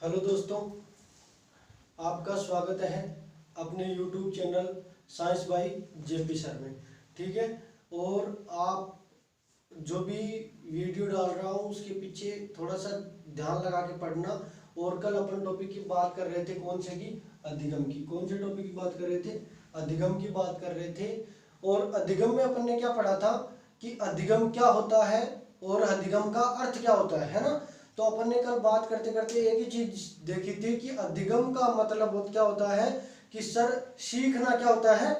Hello दोस्तों, आपका स्वागत है अपने YouTube channel science by JP sir में। ठीक है, और आप जो भी वीडियो डाल रहा हूँ उसके पीछे थोड़ा सा ध्यान लगा के पढ़ना। और कल अपन टॉपिक की बात कर रहे थे, कौन से की? अधिगम की। कौन से टॉपिक की बात कर रहे थे? अधिगम की बात कर रहे थे। और अधिगम में अपन ने क्या पढ़ा था कि अधिगम क्या होता है और अधिगम का अर्थ क्या होता है ना। तो अपन ने कल बात करते करते एक ही चीज देखी थी कि अधिगम का मतलब क्या होता है कि सर सीखना क्या होता है?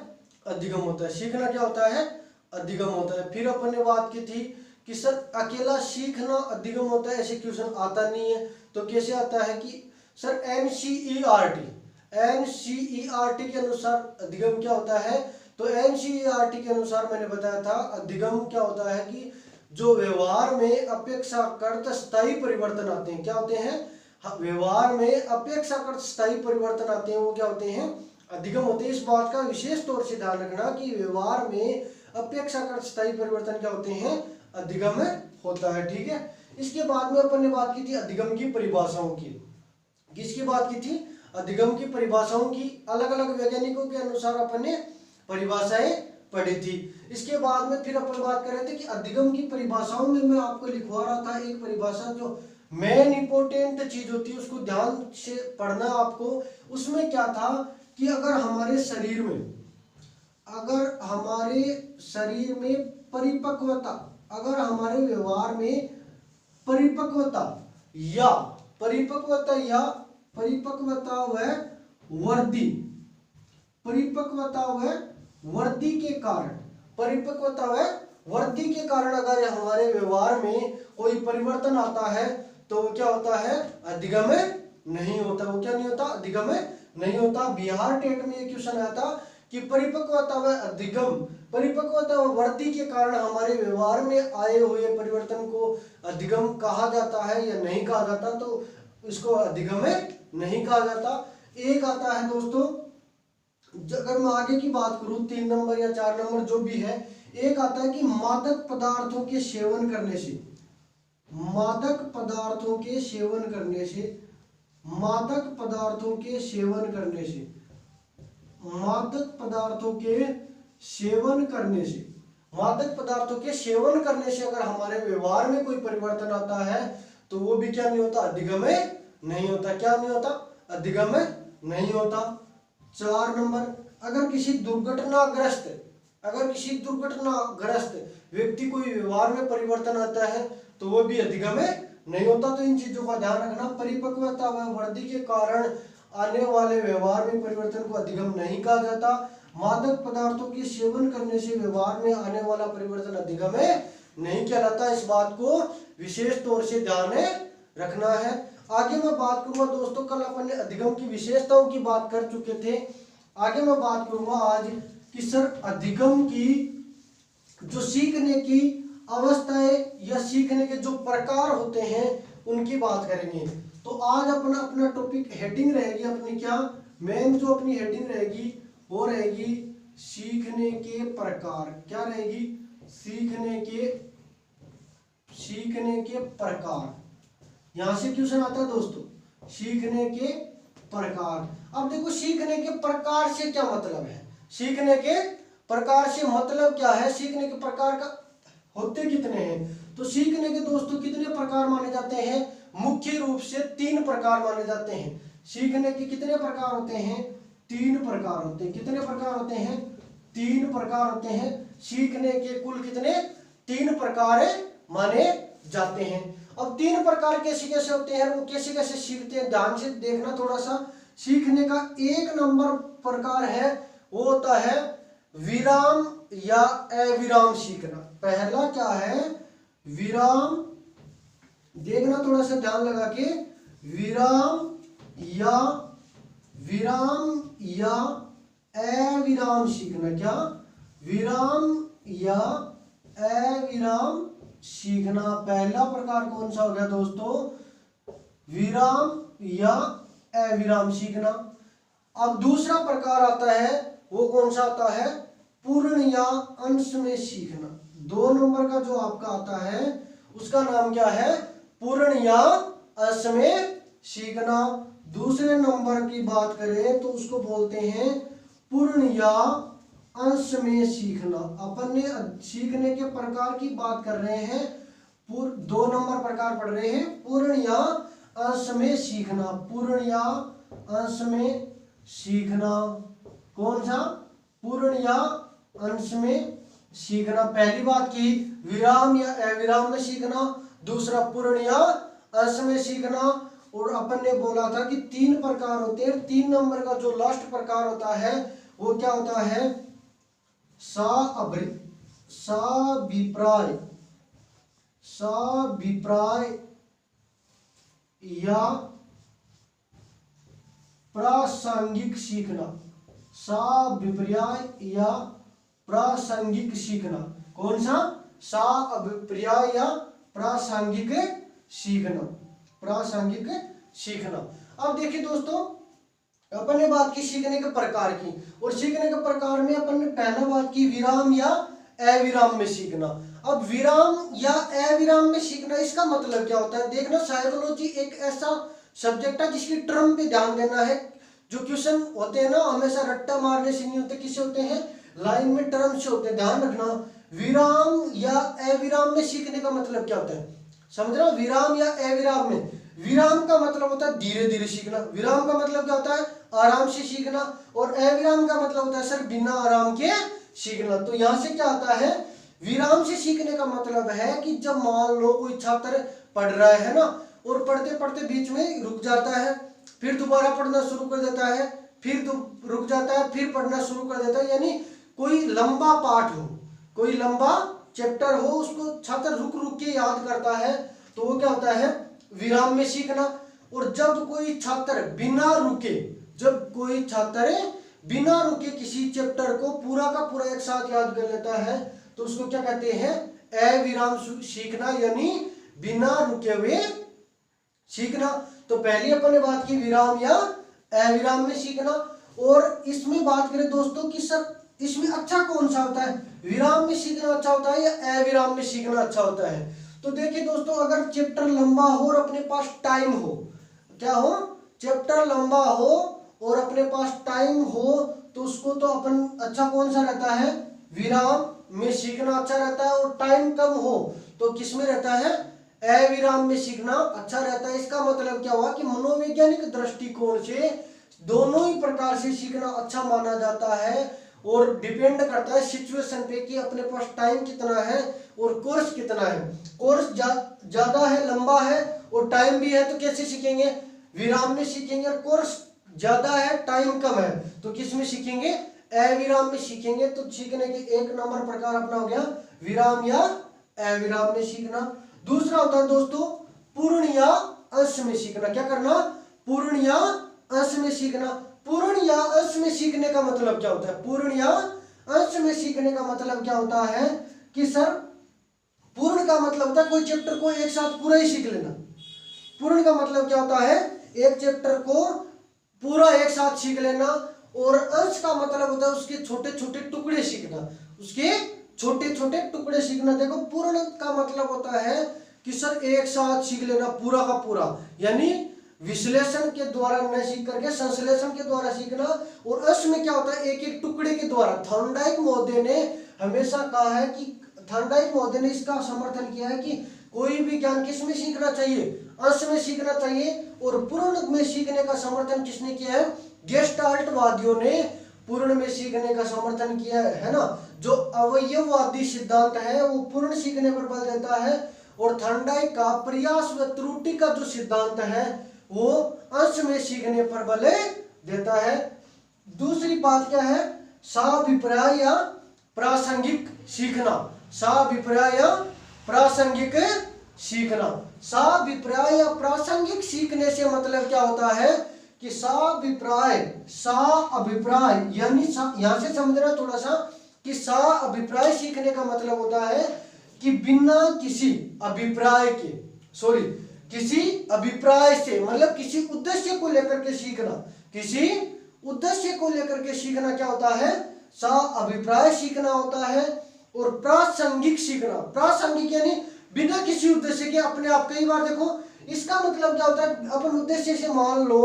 अधिगम होता है। सीखना क्या होता है? अधिगम होता है। फिर अपन ने बात की थी कि सर अकेला सीखना अधिगम होता है, ऐसे क्वेश्चन आता नहीं है। तो कैसे आता है कि सर एनसीईआरटी के अनुसार अधिगम क्या होता है? तो एनसीईआरटी के अनुसार मैंने बताया था अधिगम क्या होता है कि जो व्यवहार में अपेक्षाकृत स्थायी परिवर्तन आते हैं। क्या होते हैं? व्यवहार में अपेक्षाकृत स्थायी परिवर्तन आते हैं, वो क्या होते हैं? अधिगम होते हैं। इस बात का विशेष तौर से ध्यान रखना कि व्यवहार में अपेक्षाकृत स्थायी परिवर्तन क्या होते हैं? अधिगम होता है। ठीक है, इसके बाद में अपन ने बात की थी अधिगम की परिभाषाओं की। किसकी बात की थी? अधिगम की परिभाषाओं की। अलग अलग वैज्ञानिकों के अनुसार अपन ने परिभाषाएं पढ़ी थी। इसके बाद में फिर अपन बात कर रहे थे कि अधिगम की परिभाषाओं में मैं आपको लिखवा रहा था एक परिभाषा जो मेन इंपॉर्टेंट चीज होती है, उसको ध्यान से पढ़ना आपको। उसमें क्या था कि अगर हमारे शरीर में परिपक्वता, अगर हमारे व्यवहार में परिपक्वता व वृद्धि के कारण अगर हमारे व्यवहार में कोई परिवर्तन आता है तो वो क्या होता है? अधिगम नहीं होता। वो क्या नहीं होता? अधिगम नहीं होता। बिहार टेट में एक क्वेश्चन आया था कि परिपक्वता व वृद्धि के कारण हमारे व्यवहार में आए हुए परिवर्तन को अधिगम कहा जाता है या नहीं कहा जाता? तो इसको अधिगम नहीं कहा जाता। एक आता है दोस्तों, अगर मैं आगे की बात करूं 3 नंबर या 4 नंबर जो भी है, एक आता है कि मादक पदार्थों के सेवन करने से अगर हमारे व्यवहार में कोई परिवर्तन आता है तो वो भी क्या नहीं होता? अधिगम नहीं होता। क्या नहीं होता? अधिगम नहीं होता। 4 नंबर, अगर किसी दुर्घटनाग्रस्त व्यक्ति कोई व्यवहार में परिवर्तन आता है तो वो भी अधिगम नहीं होता। तो इन चीजों का ध्यान रखना। परिपक्वता व वृद्धि के कारण आने वाले व्यवहार में परिवर्तन को अधिगम नहीं कहा जाता। मादक पदार्थों के सेवन करने से व्यवहार में आने वाला परिवर्तन अधिगम नहीं कहलाता। इस बात को विशेष तौर से ध्यान रखना है। आगे मैं बात करूंगा दोस्तों, कल अपन ने अधिगम की विशेषताओं की बात कर चुके थे। आगे मैं बात करूंगा आज कि सर अधिगम की जो सीखने की अवस्थाएं या सीखने के जो प्रकार होते हैं उनकी बात करेंगे। तो आज अपना टॉपिक हेडिंग रहेगी अपनी, क्या मेन जो अपनी हेडिंग रहेगी वो रहेगी सीखने के प्रकार। क्या रहेगी? सीखने के प्रकार। यहां से क्वेश्चन आता है दोस्तों, सीखने के प्रकार। अब देखो सीखने के प्रकार से क्या मतलब है? सीखने के प्रकार से मतलब क्या है? सीखने के प्रकार का होते कितने हैं? तो सीखने के दोस्तों कितने प्रकार माने जाते हैं? मुख्य रूप से 3 प्रकार माने जाते हैं। सीखने के कितने प्रकार होते हैं? 3 प्रकार होते हैं। कितने प्रकार होते हैं? 3 प्रकार होते हैं। सीखने के कुल कितने? 3 प्रकार माने जाते हैं। अब 3 प्रकार कैसे कैसे होते हैं, वो कैसे कैसे सीखते हैं, ध्यान से देखना थोड़ा सा। सीखने का 1 नंबर प्रकार है वो होता है विराम या अविराम सीखना। पहला क्या है? विराम, देखना थोड़ा सा ध्यान लगा के। विराम या अविराम सीखना। क्या? विराम या अविराम सीखना। पहला प्रकार कौन सा हो गया दोस्तों? विराम या अविराम सीखना। अब दूसरा प्रकार आता है, वो कौन सा आता है? पूर्ण या अंश में सीखना। 2 नंबर का जो आपका आता है उसका नाम क्या है? पूर्ण या अंश में सीखना। दूसरे नंबर की बात करें तो उसको बोलते हैं पूर्ण या अंश में सीखना। अपन ने सीखने के प्रकार की बात कर रहे हैं, 2 नंबर प्रकार पढ़ रहे हैं, पूर्ण या अंश में सीखना। पूर्ण या अंश में सीखना, कौन सा? पूर्ण या अंश में सीखना। पहली बात की विराम या अविराम में सीखना, दूसरा पूर्ण या अंश में सीखना। और अपन ने बोला था कि 3 प्रकार होते हैं। 3 नंबर का जो लास्ट प्रकार होता है वो क्या होता है? साभिप्राय या प्रासंगिक सीखना। साभिप्राय या प्रासंगिक सीखना, कौन सा? साभिप्राय या प्रासंगिक सीखना। प्रासंगिक सीखना। अब देखिए दोस्तों, अपन ने बात की सीखने के प्रकार की, और सीखने के प्रकार में अपन ने पहला बात की विराम या अविराम में सीखना। अब विराम या अविराम में सीखना, इसका मतलब क्या होता है? देखना, साइकोलॉजी एक ऐसा सब्जेक्ट है जिसकी टर्म पे ध्यान देना है। जो क्वेश्चन होते हैं ना, हमेशा रट्टा मारने से नहीं होते, किससे होते हैं? लाइन में टर्म से होते हैं। ध्यान रखना, विराम या अविराम में सीखने का मतलब क्या होता है? समझ रहे हो? विराम या अविराम में, विराम का मतलब होता है धीरे धीरे सीखना। विराम का मतलब क्या होता है? आराम से सीखना। और अविराम का मतलब होता है सर बिना आराम के सीखना। तो यहां से क्या आता है? विराम से सीखने का मतलब है कि जब मान लो कोई छात्र पढ़ रहा है ना, और पढ़ते पढ़ते बीच में रुक जाता है, फिर दोबारा पढ़ना शुरू कर देता है, फिर रुक जाता है, फिर पढ़ना शुरू कर देता है। यानी कोई लंबा पाठ हो, कोई लंबा चैप्टर हो, उसको छात्र रुक रुक के याद करता है, तो वो क्या होता है? विराम में सीखना। और जब कोई छात्र बिना रुके, जब कोई छात्र बिना रुके किसी चैप्टर को पूरा का पूरा एक साथ याद कर लेता है, तो उसको क्या कहते हैं? अविराम सीखना, यानी बिना रुके हुए सीखना। तो पहली अपन ने बात की विराम या अविराम में सीखना। और इसमें बात करें दोस्तों कि सर इसमें अच्छा कौन सा होता है? विराम में सीखना अच्छा होता है या अविराम में सीखना अच्छा होता है? तो देखिए दोस्तों, अगर चैप्टर लंबा हो और अपने पास टाइम हो, क्या हो? चैप्टर लंबा हो और अपने पास टाइम हो, तो उसको तो अपन अच्छा कौन सा रहता है? विराम में सीखना अच्छा रहता है। और टाइम कम हो तो किस में रहता है? अविराम में सीखना अच्छा रहता है। इसका मतलब क्या हुआ कि मनोवैज्ञानिक दृष्टिकोण से दोनों ही प्रकार से सीखना अच्छा माना जाता है। और डिपेंड करता है सिचुएशन पे कि अपने पास टाइम कितना है और कोर्स कितना है। कोर्स ज्यादा है, लंबा है और टाइम भी है, तो कैसे सीखेंगे? विराम में सीखेंगे। और कोर्स ज्यादा है, टाइम कम है, तो किस में सीखेंगे? अविराम में सीखेंगे। तो सीखने के 1 नंबर प्रकार अपना हो गया विराम या अविराम में सीखना। दूसरा होता है दोस्तों पूर्ण या अंश में सीखना। क्या करना? पूर्ण या अंश में सीखना। पूर्ण या अंश में सीखने का मतलब क्या होता है? पूर्ण या अंश में सीखने का मतलब क्या होता है कि सर पूर्ण का मतलब होता है कोई चैप्टर को एक साथ पूरा ही सीख लेना। पूर्ण का मतलब क्या होता है? एक चैप्टर को पूरा एक साथ सीख लेना। और अंश का मतलब होता है उसके छोटे छोटे टुकड़े सीखना, उसके छोटे छोटे टुकड़े सीखना। देखो, पूर्ण का मतलब होता है कि सर एक साथ सीख लेना पूरा का पूरा, यानी विश्लेषण के द्वारा न सीख करके संश्लेषण के द्वारा सीखना। और अंश में क्या होता है? एक एक टुकड़े के द्वारा। थॉर्नडाइक महोदय ने हमेशा कहा है कि थॉर्नडाइक महोदय ने इसका समर्थन किया है कि कोई भी ज्ञान किस में सीखना चाहिए? अंश में सीखना चाहिए। और पूर्ण में सीखने का समर्थन किसने किया है? गेस्टाल्ट वादियों ने पूर्ण में सीखने का समर्थन किया है ना। जो अवयववादी सिद्धांत है वो पूर्ण सीखने पर बल देता है। और थॉर्नडाइक का प्रयास व त्रुटि का जो सिद्धांत है वो अंश में सीखने पर बल देता है। दूसरी बात क्या है? साभिप्राय या प्रासंगिक सीखना। साभिप्राय या प्रासंगिक सीखना। साभिप्राय या प्रासंगिक सीखने से मतलब क्या होता है कि साभिप्राय, साभिप्राय यानी यहां से समझना थोड़ा सा कि साभिप्राय सीखने का मतलब होता है कि बिना किसी अभिप्राय के, सॉरी किसी अभिप्राय से, मतलब किसी उद्देश्य को लेकर के सीखना। किसी उद्देश्य को लेकर के सीखना क्या होता है? साभिप्राय सीखना होता है। और प्रासंगिक सीखना, प्रासंगिक यानी बिना किसी उद्देश्य के, अपने आप। कई बार देखो इसका मतलब क्या होता है, अपन उद्देश्य से मान लो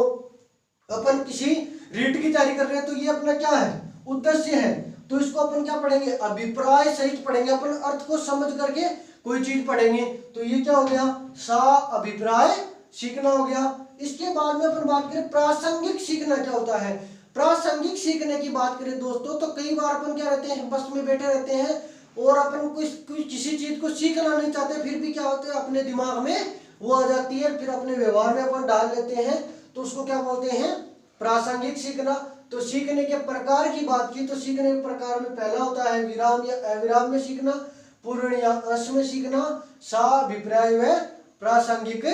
अपन किसी रीट की तैयारी कर रहे हैं, तो ये अपना क्या है, उद्देश्य है। तो इसको अपन क्या पढ़ेंगे, अभिप्राय सहित पढ़ेंगे, अपन अर्थ को समझ करके कोई चीज पढ़ेंगे। तो ये क्या हो गया, सा अभिप्राय सीखना हो गया। इसके बाद में अपन बात करें प्रासंगिक सीखना क्या होता है। प्रासंगिक सीखने की बात करें दोस्तों, तो कई बार अपन क्या रहते हैं, बस में बैठे रहते हैं और अपन किसी चीज को सीखना नहीं चाहते, फिर भी क्या होते हैं, अपने दिमाग में वो आ जाती है, फिर अपने व्यवहार में अपन डाल लेते हैं, तो उसको क्या बोलते हैं, प्रासंगिक सीखना। तो सीखने के प्रकार की बात की तो सीखने के प्रकार में पहला होता है विराम या अविराम में सीखना, पूर्ण या अंश में सीखना, साभिप्राय व प्रासंगिक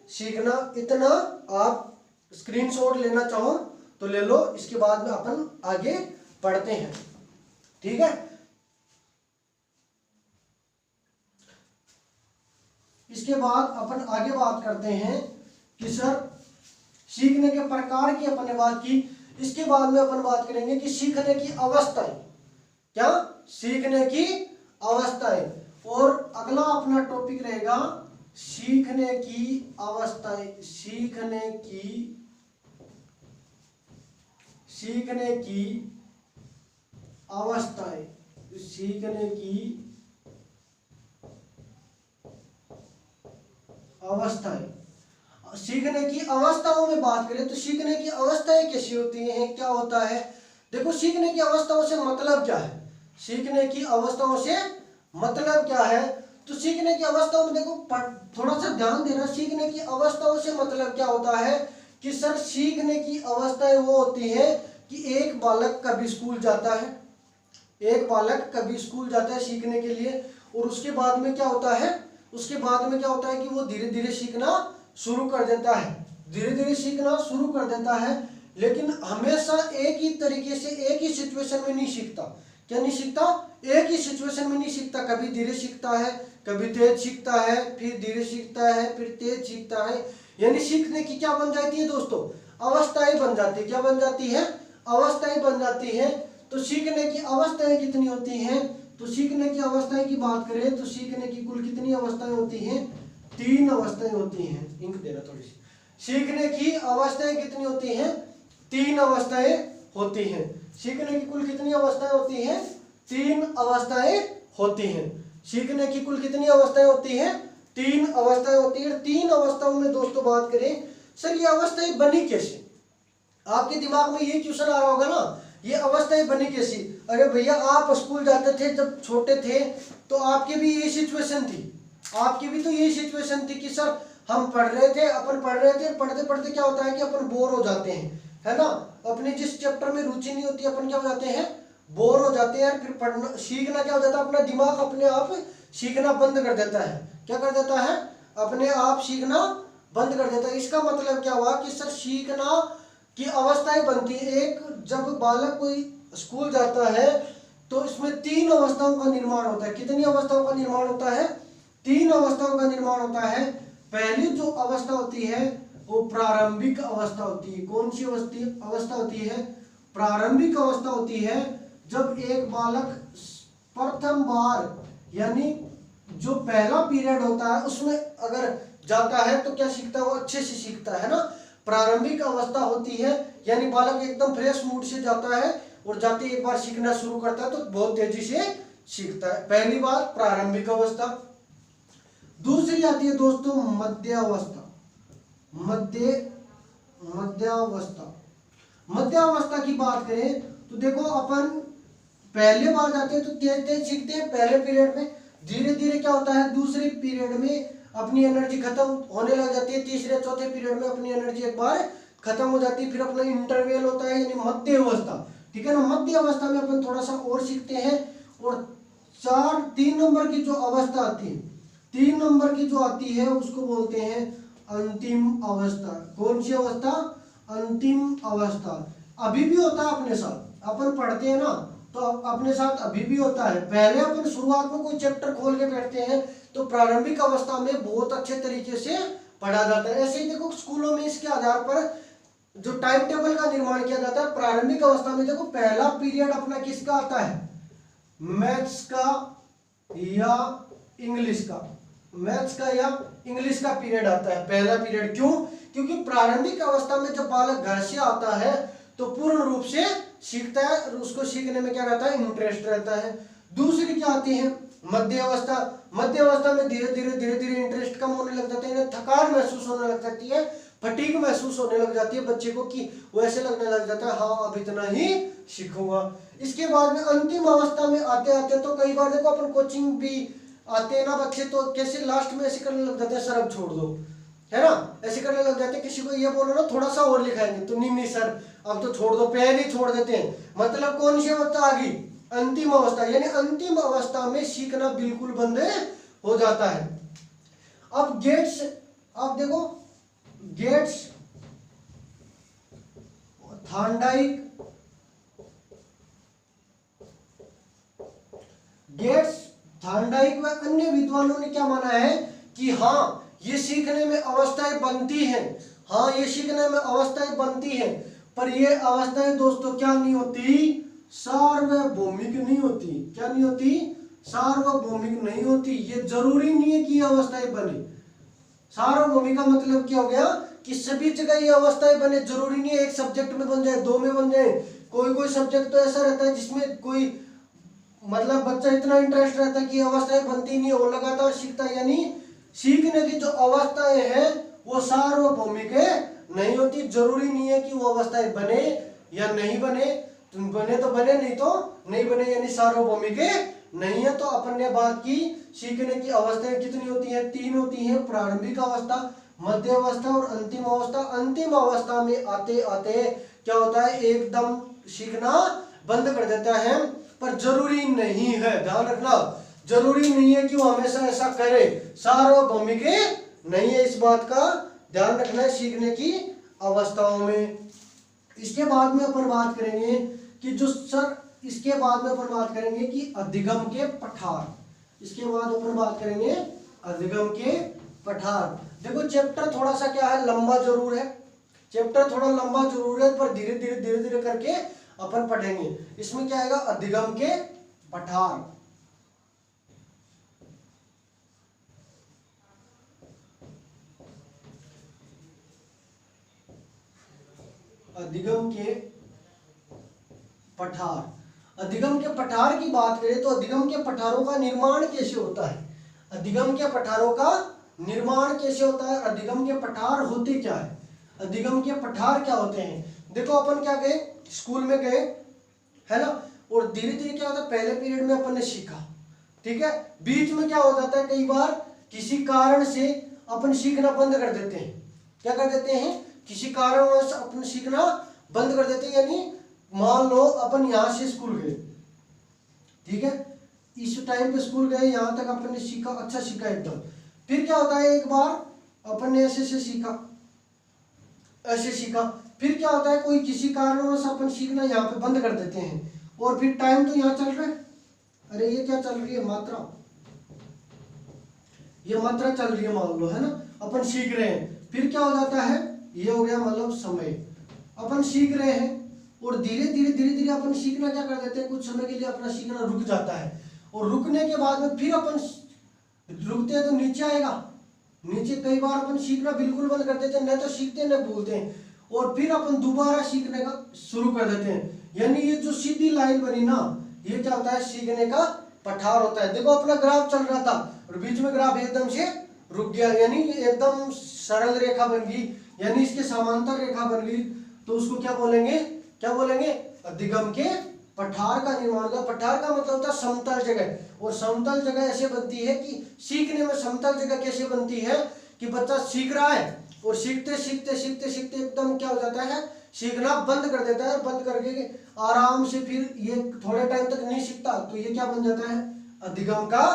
सीखना। इतना आप स्क्रीनशॉट लेना चाहो तो ले लो, इसके बाद में अपन आगे पढ़ते हैं, ठीक है। इसके बाद अपन आगे बात करते हैं कि सर सीखने के प्रकार की अपन ने बात की, इसके बाद में अपन बात करेंगे कि सीखने की अवस्थाएं, क्या, सीखने की अवस्थाएं। और अगला अपना टॉपिक रहेगा सीखने की अवस्थाएं, सीखने की अवस्थाएं, सीखने की अवस्थाएं। सीखने की अवस्थाओं में बात करें तो सीखने की अवस्थाएं कैसी होती हैं, क्या होता है। देखो सीखने की अवस्थाओं से मतलब क्या है, सीखने की अवस्थाओं से मतलब क्या है। तो सीखने की अवस्थाओं में देखो थोड़ा सा ध्यान देना, सीखने की अवस्थाओं से मतलब क्या होता है कि सर सीखने की अवस्थाएं वो होती है कि एक बालक कभी स्कूल जाता है, एक बालक कभी स्कूल जाता है सीखने के लिए, और उसके बाद में क्या होता है, उसके बाद में क्या होता है कि वो धीरे धीरे सीखना शुरू कर देता है, धीरे धीरे सीखना शुरू कर देता है, लेकिन हमेशा एक ही तरीके से एक ही सिचुएशन में नहीं सीखता। क्या नहीं सीखता, एक ही सिचुएशन में नहीं सीखता, कभी धीरे सीखता है, कभी तेज सीखता है, फिर धीरे सीखता है, फिर तेज सीखता है। यानी सीखने की क्या बन जाती है दोस्तों, अवस्थाएं बन जाती है। क्या बन जाती है, अवस्थाएं बन जाती है। तो सीखने की अवस्थाएं कितनी होती हैं, तो सीखने की अवस्थाएं की बात करें तो सीखने की कुल कितनी अवस्थाएं होती हैं, 3 अवस्थाएं होती हैं। इंक देना थोड़ी सी। सीखने की अवस्थाएं कितनी होती हैं, 3 अवस्थाएं होती हैं। सीखने की कुल कितनी अवस्थाएं होती हैं, 3 अवस्थाएं होती हैं। सीखने की कुल कितनी अवस्थाएं होती हैं, 3 अवस्थाएं होती हैं। 3 अवस्थाओं में दोस्तों बात करें, सर ये अवस्थाएं बनी कैसे, आपके दिमाग में ये क्वेश्चन आ रहा होगा ना, ये अवस्थाएं बनी कैसी। अरे भैया आप स्कूल जाते थे जब छोटे थे तो आपकी भी यही सिचुएशन थी, आपकी भी तो यही सिचुएशन थी कि सर हम पढ़ रहे थे, अपन पढ़ रहे थे, पढ़ते पढ़ते क्या होता है कि अपन बोर हो जाते हैं, है ना। अपने जिस चैप्टर में रुचि नहीं होती अपन क्या हो जाते हैं, बोर हो जाते हैं। फिर पढ़ना सीखना क्या हो जाता है, अपना दिमाग अपने आप सीखना बंद कर देता है। क्या कर देता है, अपने आप सीखना बंद कर देता है। इसका मतलब क्या हुआ कि सर सीखना की अवस्थाएं बनती है। एक जब बालक कोई स्कूल जाता है तो इसमें 3 अवस्थाओं का निर्माण होता है। कितनी अवस्थाओं का निर्माण होता है, 3 अवस्थाओं का निर्माण होता है। पहली जो अवस्था होती है वो प्रारंभिक अवस्था होती है। कौन सी अवस्था होती है, प्रारंभिक अवस्था होती है। जब एक बालक प्रथम बार यानी जो पहला पीरियड होता है उसमें अगर जाता है तो क्या सीखता है, वो अच्छे से सीखता है ना। प्रारंभिक अवस्था होती है यानी बालक एकदम फ्रेश मूड से जाता है और जाते एक बार सीखना शुरू करता है तो बहुत तेजी से सीखता है। पहली बात प्रारंभिक अवस्था। दूसरी आती है दोस्तों मध्यावस्था। मध्यावस्था, मध्यावस्था की बात करें तो देखो अपन पहले बार जाते हैं तो तेज तेज सीखते हैं पहले पीरियड में, धीरे धीरे क्या होता है दूसरे पीरियड में अपनी एनर्जी खत्म होने लग जाती है, तीसरे चौथे पीरियड में अपनी एनर्जी एक बार खत्म हो जाती है। फिर अपना इंटरवेल होता है यानी मध्य अवस्था, ठीक है ना। मध्य अवस्था में अपन थोड़ा सा और सीखते हैं। और 3 नंबर की जो अवस्था आती है, 3 नंबर की जो आती है उसको बोलते हैं अंतिम अवस्था। कौन सी अवस्था, अंतिम अवस्था। अभी भी होता है अपने साथ, अपन पढ़ते हैं ना तो अपने साथ अभी भी होता है। पहले अपन शुरुआत में कोई चैप्टर खोल के बैठते हैं तो प्रारंभिक अवस्था में बहुत अच्छे तरीके से पढ़ा जाता है। ऐसे ही देखो स्कूलों में इसके आधार पर जो टाइम टेबल का निर्माण किया जाता है। प्रारंभिक अवस्था में देखो पहला पीरियड अपना किसका आता है, मैथ्स का या इंग्लिश का। मैथ्स का या इंग्लिश का पीरियड आता है, पहला पीरियड। क्यों? क्योंकि प्रारंभिक अवस्था में जब बालक घर से आता है तो पूर्ण रूप से सीखता है और उसको सीखने में क्या रहता है, इंटरेस्ट रहता है। दूसरी क्या आती है, मध्य अवस्था। मध्य अवस्था में धीरे धीरे इंटरेस्ट कम होने लग जाते हैं, थकान महसूस होने लग जाती है, फटीग महसूस होने लग जाती है बच्चे को, कि वो ऐसे लगने लग जाता है हाँ अब इतना ही सीखूंगा। इसके बाद में अंतिम अवस्था में आते आते तो कई बार देखो अपन कोचिंग भी आते हैं ना बच्चे, तो कैसे लास्ट में ऐसे करने लग जाते हैं सर अब छोड़ दो, है ना, ऐसे करने लग जाते हैं। किसी को ये बोलो ना थोड़ा सा और लिखाएंगे तो नहीं सर अब तो छोड़ दो, पहले ही छोड़ देते हैं। मतलब कौन सी अवस्था आ गई, अंतिम अवस्था। यानी अंतिम अवस्था में सीखना बिल्कुल बंद हो जाता है। अब गेट्स, अब देखो गेट्स, थांडाइक, गेट्स, थांडाइक व अन्य विद्वानों ने क्या माना है कि हाँ ये सीखने में अवस्थाएं बनती हैं, हाँ ये सीखने में अवस्थाएं बनती हैं, पर ये अवस्थाएं दोस्तों क्या नहीं होती, सार्वभौमिक नहीं होती। क्या नहीं होती, सार्वभौमिक नहीं होती। ये जरूरी नहीं है कि ये अवस्थाएं बने। सार्वभौमिक का मतलब क्या हो गया कि सभी जगह ये अवस्थाएं बने, जरूरी नहीं है एक सब्जेक्ट में बन जाए, दो में बन जाए। कोई कोई सब्जेक्ट तो ऐसा रहता है जिसमें कोई मतलब बच्चा इतना इंटरेस्ट रहता है कि अवस्थाएं बनती नहीं है, वो लगातार सीखता है। यानी सीखने की जो अवस्थाएं हैं वो सार्वभौमिक नहीं होती। जरूरी नहीं है कि वो अवस्थाएं बने या नहीं बने, तुम बने तो बने नहीं तो नहीं बने, यानी सार्वभौमिक नहीं है। तो अपन ने बात की सीखने की अवस्थाएं कितनी होती हैं, तीन होती हैं, प्रारंभिक अवस्था, मध्य अवस्था और अंतिम अवस्था। अंतिम अवस्था में आते आते क्या होता है, एकदम सीखना बंद कर देता है। पर जरूरी नहीं है, ध्यान रखना, जरूरी नहीं है कि वो हमेशा ऐसा करे, सार्वभौमिक नहीं है, इस बात का ध्यान रखना है सीखने की अवस्थाओं में। इसके बाद में अपन बात करेंगे कि जो सर, इसके बाद में अपन बात करेंगे कि अधिगम के पठार। इसके बाद अपन बात करेंगे अधिगम के पठार। देखो चैप्टर थोड़ा सा क्या है, लंबा जरूर है, चैप्टर थोड़ा लंबा जरूर है, पर धीरे धीरे करके अपन पढ़ेंगे। इसमें क्या आएगा, अधिगम के पठार। अधिगम के पठार, अधिगम के पठार की बात करें तो अधिगम के पठारों का निर्माण कैसे होता है, अधिगम के पठारों का निर्माण कैसे होता है, अधिगम के पठार होते क्या है, अधिगम के पठार क्या होते हैं। देखो अपन क्या गए, स्कूल में गए, है ना, और धीरे धीरे क्या होता है, पहले पीरियड में अपन ने सीखा, ठीक है, बीच में क्या हो जाता है, कई बार किसी कारण से अपन सीखना बंद कर देते हैं। क्या कर देते हैं, किसी कारणवश अपन सीखना बंद कर देते हैं। यानी मान लो अपन यहाँ से स्कूल गए, ठीक है, इस टाइम पे स्कूल गए, यहाँ तक अपन ने सीखा, अच्छा सीखा एकदम। फिर क्या होता है, एक बार अपन ने ऐसे से सीखा, ऐसे सीखा, फिर क्या होता है, कोई किसी कारणवश अपन सीखना यहाँ पे बंद कर देते हैं, और फिर टाइम तो यहाँ चल रहा है, अरे ये क्या चल रही है, मात्रा, ये मात्रा चल रही है मान लो, है ना, अपन सीख रहे हैं, फिर क्या हो जाता है, ये हो गया मतलब समय, अपन सीख रहे हैं, और धीरे धीरे अपन सीखना क्या कर देते हैं, कुछ समय के लिए अपना सीखना रुक जाता है, और रुकने के बाद में फिर अपन रुकते हैं तो नीचे आएगा, नीचे कई बार अपन सीखना बिल्कुल बंद कर देते हैं, न तो सीखते हैं न भूलते हैं, और फिर अपन दोबारा सीखने का शुरू कर देते हैं। यानी ये जो सीधी लाइन बनी ना, ये क्या होता है, सीखने का पठार होता है। देखो अपना ग्राफ चल रहा था और बीच में ग्राफ एकदम से रुक गया, यानी एकदम सरल रेखा बन गई, यानी इसके समांतर रेखा बन गई, तो उसको क्या बोलेंगे, क्या बोलेंगे, अधिगम के पठार का निर्माण होगा। पठार का मतलब होता है समतल जगह, और समतल जगह ऐसे बनती है कि सीखने में समतल जगह कैसे बनती है कि बच्चा सीख रहा है और सीखते सीखते सीखते सीखते एकदम क्या हो जाता है, सीखना बंद कर देता है, बंद करके आराम से फिर ये थोड़े टाइम तक नहीं सीखता, तो ये क्या बन जाता है, अधिगम का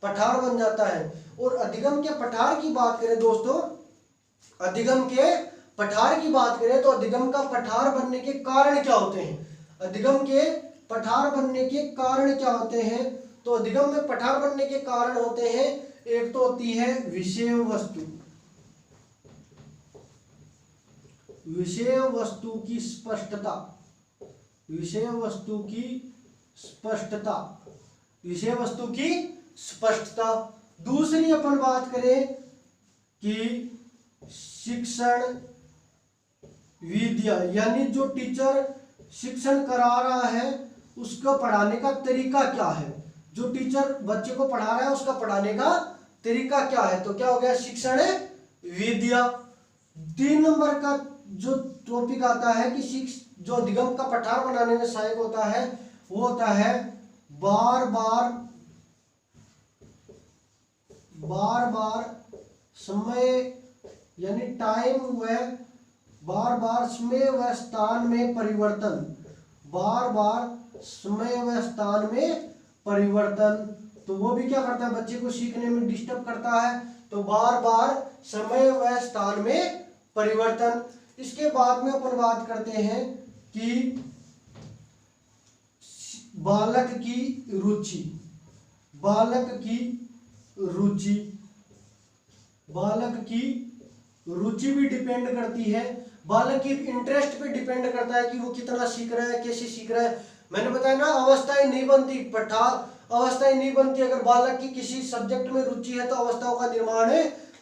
पठार बन जाता है। और अधिगम के पठार की बात करें दोस्तों, अधिगम के पठार की बात करें तो अधिगम का पठार बनने के कारण क्या होते हैं, अधिगम के पठार बनने के कारण क्या होते हैं, तो अधिगम में पठार बनने के कारण होते हैं, एक तो होती है विषय वस्तु, विषय वस्तु की स्पष्टता, विषय वस्तु की स्पष्टता, विषय वस्तु की स्पष्टता। दूसरी अपन बात करें कि शिक्षण विद्या, यानी जो टीचर शिक्षण करा रहा है उसका पढ़ाने का तरीका क्या है, जो टीचर बच्चे को पढ़ा रहा है उसका पढ़ाने का तरीका क्या है, तो क्या हो गया शिक्षण विद्या। 3 नंबर का जो टॉपिक आता है कि जो अधिगम का पठार बनाने में सहायक होता है वो होता है बार बार समय, यानी टाइम व बार समय व स्थान में परिवर्तन, बार समय व स्थान में परिवर्तन। तो वो भी क्या करता है, बच्चे को सीखने में डिस्टर्ब करता है। तो बार समय व स्थान में परिवर्तन। इसके बाद में अपन बात करते हैं कि बालक की रुचि, बालक की रुचि भी डिपेंड करती है, बालक की इंटरेस्ट पे डिपेंड करता है कि वो कितना सीख रहा है, कैसे सीख रहा है। मैंने बताया ना, अवस्थाएं नहीं बनती, अवस्थाएं नहीं बनती। अगर बालक की किसी सब्जेक्ट में रुचि है तो अवस्थाओं का निर्माण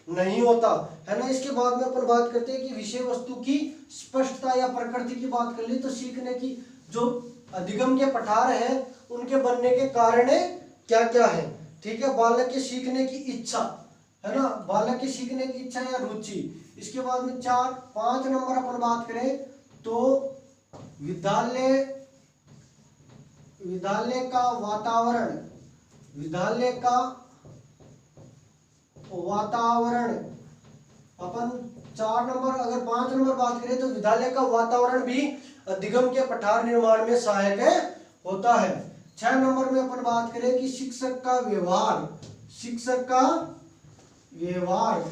नहीं होता है ना। इसके बाद में अपन बात करते हैं कि विषय वस्तु की स्पष्टता या प्रकृति की बात कर ली तो सीखने की जो अधिगम के पठार हैं उनके बनने के कारण क्या क्या है, ठीक है। बालक के सीखने की इच्छा है ना, बालक की सीखने की इच्छा या रुचि। इसके बाद में 5 नंबर अपन बात करें तो विद्यालय का वातावरण, विद्यालय का वातावरण। अपन 4 नंबर, अगर 5 नंबर बात करें तो विद्यालय का वातावरण भी अधिगम के पठार निर्माण में सहायक होता है। 6 नंबर में अपन बात करें कि शिक्षक का व्यवहार, शिक्षक का व्यवहार,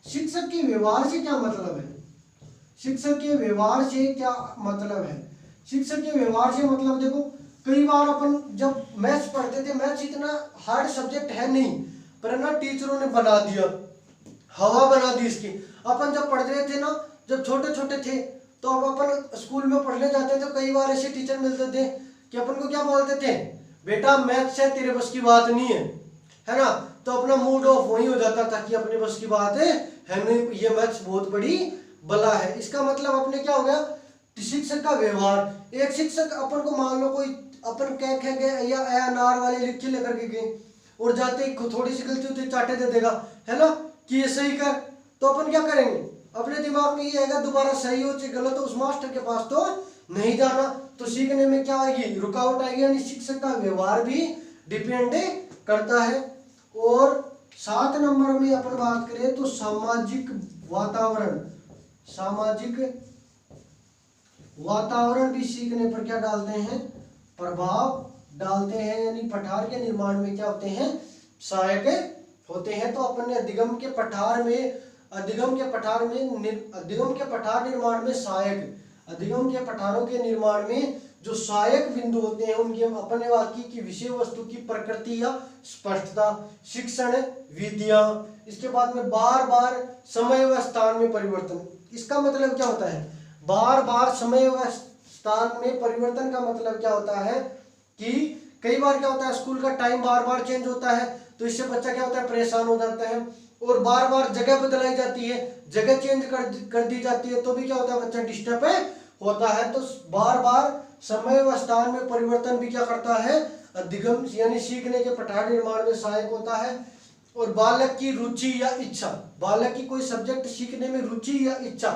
शिक्षक के व्यवहार से क्या मतलब है, शिक्षक के व्यवहार से क्या मतलब है। शिक्षक के व्यवहार से मतलब देखो, कई बार अपन जब मैथ्स पढ़ते थे, मैथ्स इतना हार्ड सब्जेक्ट है नहीं, पर ना टीचरों ने बना दिया, हवा बना दी इसकी। अपन जब पढ़ रहे थे ना, जब छोटे छोटे थे तो अब अपन स्कूल में पढ़ने जाते थे, कई बार ऐसे टीचर मिलते थे कि अपन को क्या बोलते थे, बेटा मैथ्स है तेरे बस की बात नहीं है ना। तो अपना मूड ऑफ वही हो जाता था कि अपने बस की बात है नहीं, ये मैथ्स बहुत बड़ी बला है। इसका मतलब अपने क्या हो गया, शिक्षक का व्यवहार। एक शिक्षक अपन को मान लो कोई अपन कह गए या नार वाले लिख के लेकर के गए और जाते ही थोड़ी सी गलती होती चाटे दे देगा है ना कि ये सही कर, तो अपन क्या करेंगे, अपने दिमाग में ये आएगा दोबारा सही हो चाहे गलत हो उस मास्टर के पास तो नहीं जाना। तो सीखने में क्या आएगी, रुकावट आएगी, यानी शिक्षक का व्यवहार भी डिपेंड करता है। और 7 नंबर में अपन बात करें तो सामाजिक वातावरण, सामाजिक वातावरण भी सीखने पर क्या डालते हैं, प्रभाव डालते हैं, यानी पठार के निर्माण में क्या होते हैं, सहायक होते हैं। तो अपन ने अधिगम के पठार निर्माण में सहायक, अधिगम के पठारों के निर्माण में जो सहायक बिंदु होते हैं उनकी अपन ने बात की कि विषय वस्तु की प्रकृति या स्पष्टता, शिक्षण विद्या। इसके बाद में बार समय व स्थान में परिवर्तन। इसका मतलब क्या होता है, बार समय व स्थान में परिवर्तन का मतलब क्या होता है कि कई बार क्या होता है, स्कूल का टाइम बार चेंज होता है तो इससे बच्चा क्या होता है, परेशान हो जाता है। और बार जगह बदलाई जाती है, जगह चेंज कर दी जाती है तो भी क्या होता है, बच्चा डिस्टर्ब होता है। तो बार समय व स्थान में परिवर्तन भी क्या करता है, अधिगम यानी सीखने के पठार निर्माण में सहायक होता है। और बालक की रुचि या इच्छा, बालक की कोई सब्जेक्ट सीखने में रुचि या इच्छा।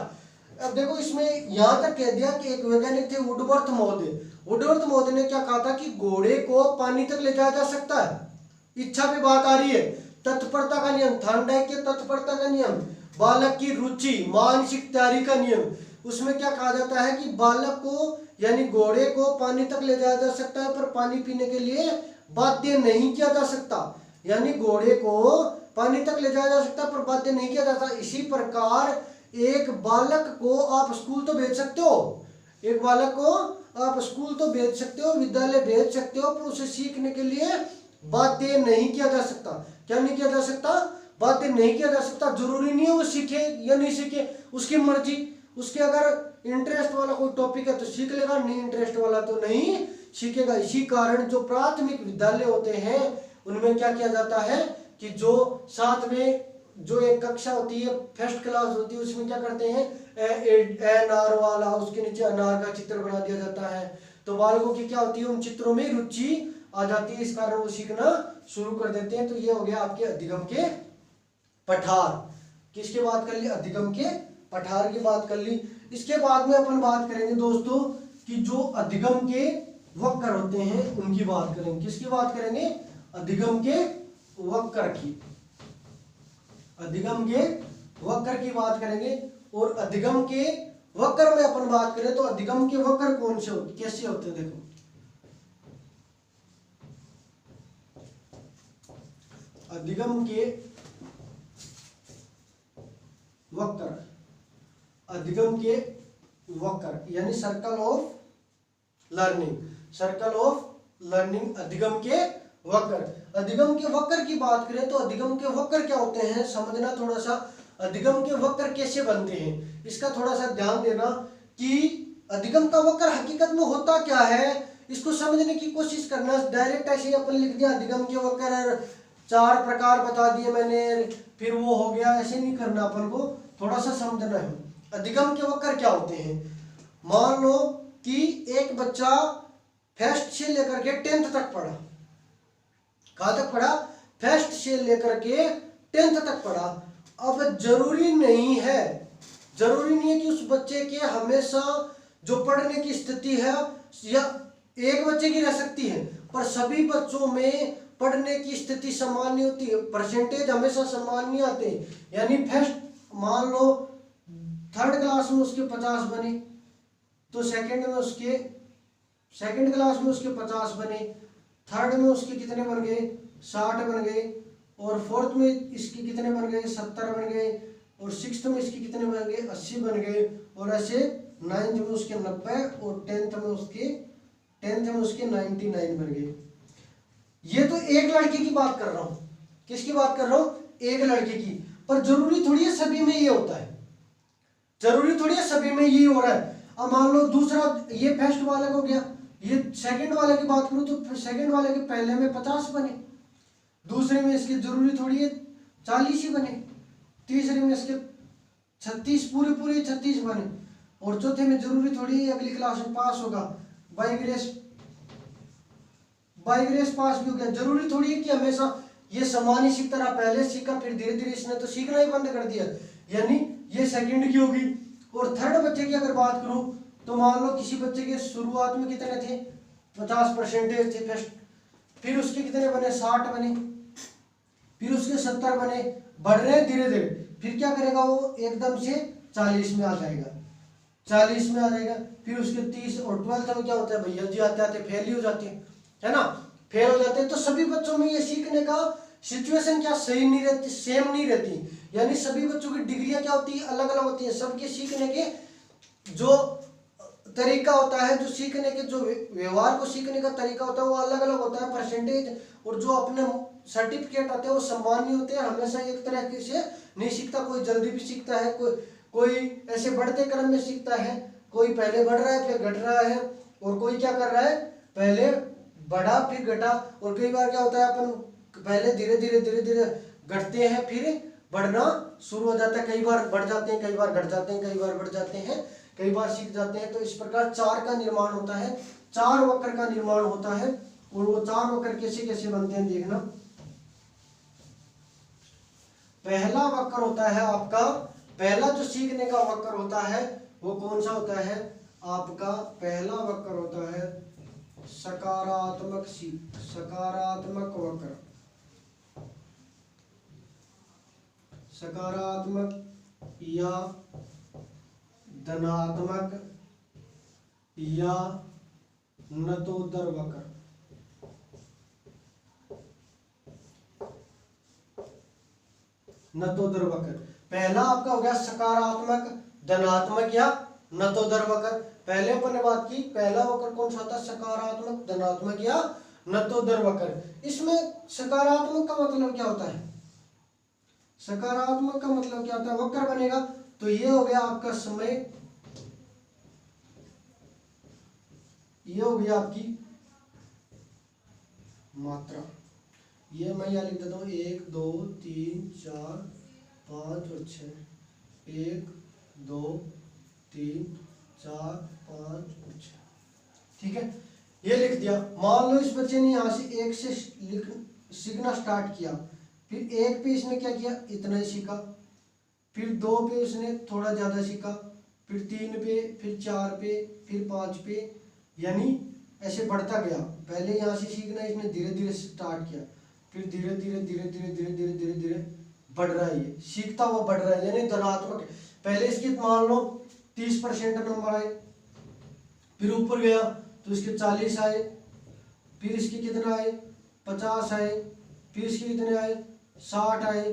अब देखो इसमें यहां तक कह दिया कि एक वैज्ञानिक थे वुडवर्थ महोदय ने क्या कहा था कि घोड़े को पानी तक ले जाया जा सकता है। इच्छा पे बात आ रही है, तत्परता का नियम, थॉर्नडाइक के तत्परता का नियम, बालक की रुचि, मानसिक तैयारी का नियम। उसमें क्या कहा जाता है कि बालक को यानी घोड़े को पानी तक ले जाया जा सकता है पर पानी पीने के लिए बाध्य नहीं किया जा सकता, यानी घोड़े को पानी तक ले जाया जा सकता है पर बाध्य नहीं किया जाता। इसी प्रकार एक बालक को आप स्कूल तो भेज सकते हो, एक बालक को आप स्कूल तो भेज सकते हो, विद्यालय भेज सकते हो, पर उसे सीखने के लिए बाध्य नहीं किया जा सकता। क्या नहीं किया जा सकता, बाध्य नहीं किया जा सकता। जरूरी नहीं है वो सीखे या नहीं सीखे, उसकी मर्जी। उसके अगर इंटरेस्ट वाला कोई टॉपिक है तो सीख लेगा, नहीं इंटरेस्ट वाला तो नहीं सीखेगा। इसी कारण जो प्राथमिक विद्यालय होते हैं उनमें क्या किया जाता है कि जो साथ में जो एक कक्षा होती है, फर्स्ट क्लास होती है, उसमें क्या करते हैं, अनार वाला, उसके नीचे अनार का चित्र बना दिया जाता है। तो बालकों की क्या होती है, उन चित्रों में रुचि आ जाती है, इस कारण वो सीखना शुरू कर देते हैं। तो ये हो गया आपके अधिगम के पठार। किसकी बात कर ली, अधिगम के पठार की बात कर ली। इसके बाद में अपन बात करेंगे दोस्तों कि जो अधिगम के वक्र होते हैं उनकी बात करेंगे। किसकी बात करेंगे, अधिगम के वक्र की, अधिगम के वक्र की बात करेंगे। और अधिगम के वक्र में अपन बात करें तो अधिगम के वक्र कौन से होते, कैसे होते हैं, देखो अधिगम के वक्र, अधिगम के वक्र यानी circle of learning, circle of learning, अधिगम के वक्र। अधिगम के वक्र की बात करें तो अधिगम के वक्र क्या होते हैं, समझना थोड़ा सा, अधिगम के वक्र कैसे बनते हैं, इसका थोड़ा सा ध्यान देना कि अधिगम का वक्र हकीकत में होता क्या है, इसको समझने की कोशिश करना। डायरेक्ट ऐसे अपन लिख दिया अधिगम के वक्र 4 प्रकार बता दिए मैंने, फिर वो हो गया, ऐसे नहीं करना, अपन को थोड़ा सा समझना है। अधिगम के वक्र क्या होते हैं, मान लो कि एक बच्चा फर्स्ट से लेकर के 10th तक पढ़ा, कहां तक पढ़ा, फर्स्ट से लेकर के 10th तक पढ़ा। अब जरूरी नहीं है कि उस बच्चे के हमेशा जो पढ़ने की स्थिति है या एक बच्चे की रह सकती है, पर सभी बच्चों में पढ़ने की स्थिति समान नहीं होती है, परसेंटेज हमेशा समान नहीं आते। यानी फर्स्ट मान लो 3rd क्लास में उसके 50 बने, तो सेकंड क्लास में उसके 50 बने, 3rd में उसके कितने बन गए, 60 बन गए, और 4th में इसके कितने बन गए, 70 बन गए, और 6th में इसके कितने बन गए, 80 बन गए, और ऐसे 9th में उसके 90, और 10th में उसके 99 बन गए। ये तो एक लड़के की बात कर रहा हूं, किसकी बात कर रहा हूं, एक लड़के की। पर जरूरी थोड़ी है सभी में ये होता है, जरूरी थोड़ी है सभी में ये हो रहा है। अब मान लो दूसरा, ये फर्स्ट वाले को गया, ये सेकंड वाले की बात करूं तो सेकंड वाले के पहले में 50 बने, दूसरे में इसके जरूरी थोड़ी है 40 ही बने, तीसरे में इसके 36 पूरे 36 बने, और चौथे में जरूरी थोड़ी है अगली क्लास में पास होगा, बाई ग्रेस पास भी हो गया। जरूरी थोड़ी है कि हमेशा ये समान ही सीखता रहा, पहले सीखा फिर धीरे धीरे इसने तो सीखना ही बंद कर दिया, यानी ये सेकंड की होगी। और 3rd बच्चे की अगर बात करूं तो मान लो किसी बच्चे के शुरुआत में कितने थे, 50% थे फर्स्ट, फिर उसके कितने बने, 60 बने, फिर उसके 70 बने, बढ़ रहे हैं धीरे धीरे, फिर क्या करेगा वो एकदम से 40 में आ जाएगा, 40 में आ जाएगा, फिर उसके 30, और 12th में क्या होता है भैया जी, आते आते फेल ही हो जाते हैं, है ना, फेल हो जाते हैं। तो सभी बच्चों में ये सीखने का सिचुएशन क्या सही नहीं रहती, सेम नहीं रहती, यानी सभी बच्चों की डिग्रियां क्या होती है, अलग अलग होती है। सबके सीखने के जो तरीका होता है, जो सीखने के जो व्यवहार को सीखने का तरीका होता है वो अलग अलग होता है। परसेंटेज और जो अपने सर्टिफिकेट आते हैं वो समान नहीं होते हैं, हमेशा एक तरह से नहीं सीखता, कोई जल्दी भी सीखता है, कोई ऐसे बढ़ते क्रम में सीखता है, कोई पहले बढ़ रहा है फिर घट रहा है, और कोई क्या कर रहा है, पहले बढ़ा फिर घटा। और कई बार क्या होता है, अपन पहले धीरे धीरे घटते हैं फिर बढ़ना शुरू हो जाता है, कई बार बढ़ जाते हैं, कई बार घट जाते हैं, कई बार बढ़ जाते हैं, कई बार सीख जाते हैं। तो इस प्रकार 4 का निर्माण होता है, 4 वक्र का निर्माण होता है। और वो 4 वक्र कैसे कैसे बनते हैं देखना। पहला वक्र होता है आपका, पहला जो सीखने का वक्र होता है वो कौन सा होता है आपका, पहला वक्र होता है सकारात्मक वक्र, सकारात्मक या धनात्मक या नतोदर वक्र। नतोदर वक्र पहला आपका हो गया सकारात्मक, धनात्मक या नतोदर वक्र। पहले अपन ने बात की, पहला वक्र कौन सा होता है, सकारात्मक, धनात्मक या नतोदर वक्र। इसमें सकारात्मक का मतलब क्या होता है, सकारात्मक का मतलब क्या होता है, वक्र बनेगा तो ये हो गया आपका समय, ये हो गया आपकी मात्रा, ये मैं यहाँ लिख देता हूँ 1 2 3 4 5 और 6, 1 2 3 4 5 और 6, ठीक है, ये लिख दिया। मान लो इस बच्चे ने यहाँ से 1 से सीखना स्टार्ट किया, फिर 1 पे इसने क्या किया, इतना ही सीखा, फिर 2 पे उसने थोड़ा ज़्यादा सीखा, फिर 3 पे, फिर 4 पे, फिर 5 पे, यानी ऐसे बढ़ता गया। पहले यहाँ से सीखना इसने धीरे धीरे स्टार्ट किया, फिर धीरे धीरे धीरे धीरे धीरे धीरे धीरे धीरे बढ़ रहा है, ये सीखता हुआ बढ़ रहा है, यानी धनात्मक है। पहले इसके मान लो 30% नंबर आए, फिर ऊपर गया तो इसके 40 आए, फिर इसके कितना आए, 50 आए, फिर इसके कितने आए, 60 आए,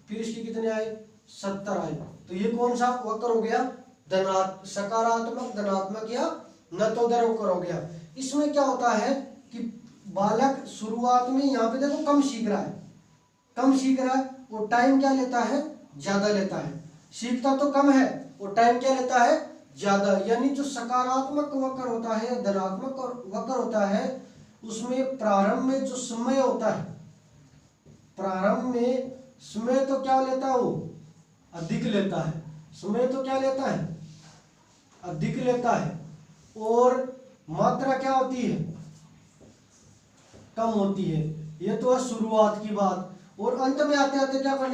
फिर इसके कितने आए, 70 आए। तो ये कौन सा वक्र हो गया, सकारात्मक, धनात्मक या नतोदर वक्र हो गया। इसमें क्या होता है कि बालक शुरुआत में यहाँ पे देखो कम सीख रहा है, कम सीख रहा है, वो टाइम क्या लेता है, ज्यादा लेता है। सीखता तो कम है, वो टाइम क्या लेता है, ज्यादा। यानी जो सकारात्मक वक्र होता है, धनात्मक वक्र होता है, उसमें प्रारंभ में जो समय होता है, प्रारंभ में समय तो क्या लेता है, वो अधिक लेता है, समय तो क्या लेता है, अधिक लेता है, और मात्रा क्या होती है, कम होती है। ये तो है शुरुआत की बात। और अंत में आते आते क्या करना